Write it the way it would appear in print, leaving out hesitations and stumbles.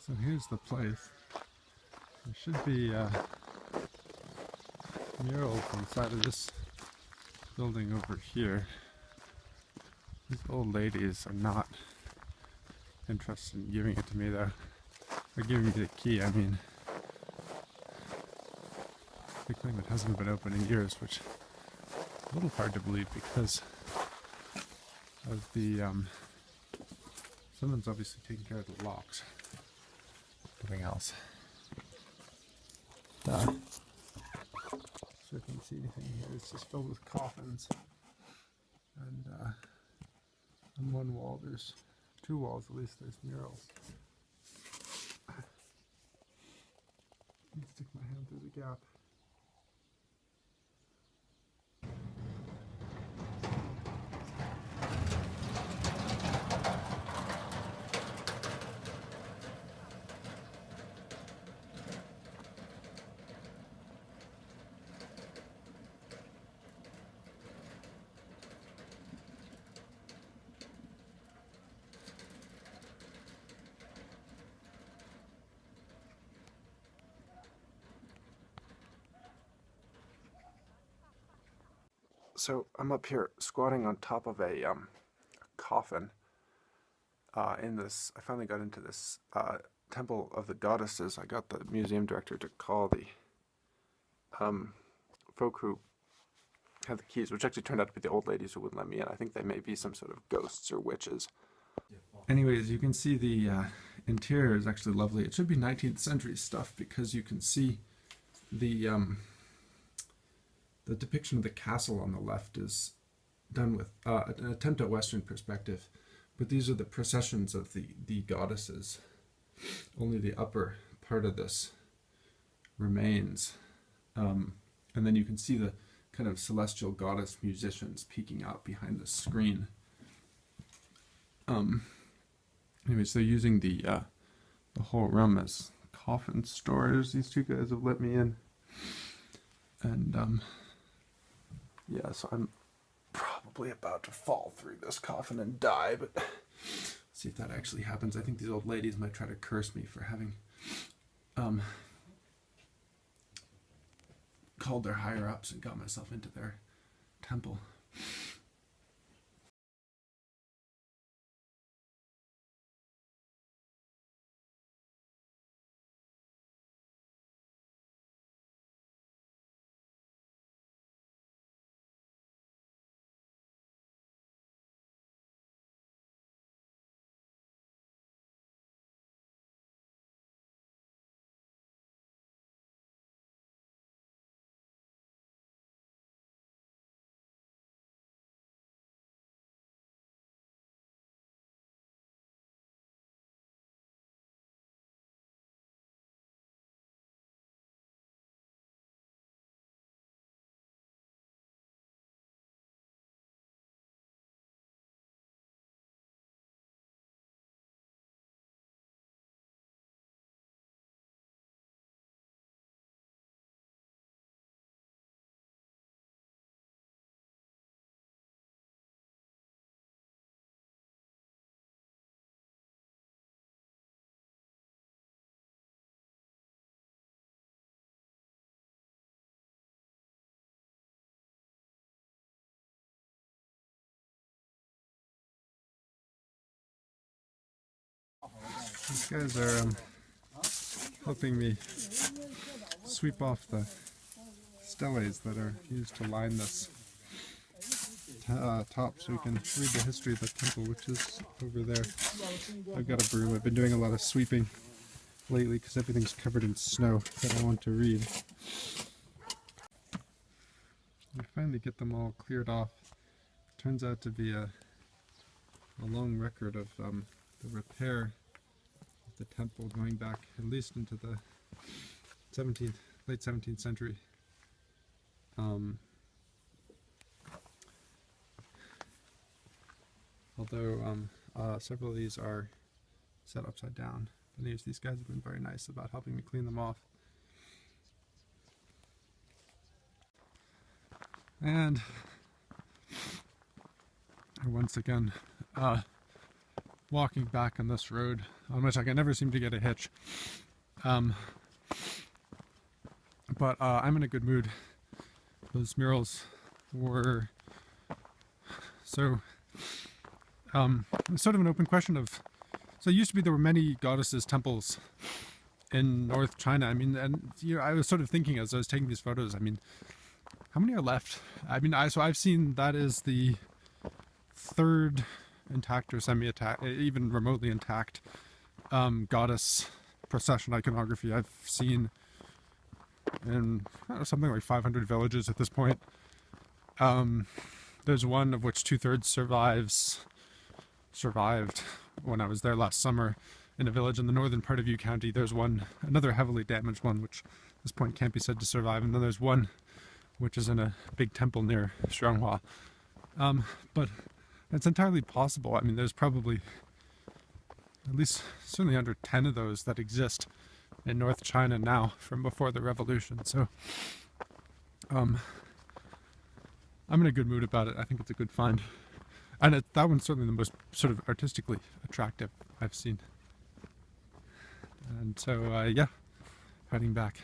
So here's the place. There should be murals inside of this building over here. These old ladies are not interested in giving it to me though. They're giving me the key, I mean. They claim it hasn't been open in years, which is a little hard to believe because of the, someone's obviously taking care of the locks. Nothing else. So if you can see anything here, it's just filled with coffins. And on one wall, there's two walls at least, there's murals. Let me stick my hand through the gap. So I'm up here squatting on top of a coffin in this, I finally got into this temple of the goddesses. I got the museum director to call the folk who have the keys, which actually turned out to be the old ladies who wouldn't let me in. I think they may be some sort of ghosts or witches. Anyways, you can see the interior is actually lovely. It should be 19th century stuff because you can see the depiction of the castle on the left is done with an attempt at Western perspective, but these are the processions of the goddesses. Only the upper part of this remains. And then you can see the kind of celestial goddess musicians peeking out behind the screen. Anyways, they're using the whole room as coffin storage. These two guys have let me in. And yeah, so I'm probably about to fall through this coffin and die, but see if that actually happens. I think these old ladies might try to curse me for having called their higher-ups and got myself into their temple. These guys are helping me sweep off the steles that are used to line this top so we can read the history of the temple, which is over there. I've got a broom. I've been doing a lot of sweeping lately because everything's covered in snow that I want to read. We finally get them all cleared off. Turns out to be a long record of the repair of the temple going back at least into the late 17th century. Although several of these are set upside down. Anyways, these guys have been very nice about helping me clean them off. And once again, walking back on this road on which I can never seem to get a hitch. Um, but I'm in a good mood. Those murals were so it's sort of an open question of, so it used to be there were many goddesses temples in North China. I mean, and I was sort of thinking as I was taking these photos, I mean, how many are left? I mean, so I've seen that is the third intact or semi-intact, even remotely intact goddess procession iconography I've seen in something like 500 villages at this point. There's one of which 2/3 survived when I was there last summer in a village in the northern part of Yu County. There's another heavily damaged one, which at this point can't be said to survive, and then there's one which is in a big temple near Shuanghua. But it's entirely possible. I mean, there's probably at least certainly under 10 of those that exist in North China now from before the revolution. So I'm in a good mood about it. I think it's a good find. And that one's certainly the most sort of artistically attractive I've seen. And so, yeah, heading back.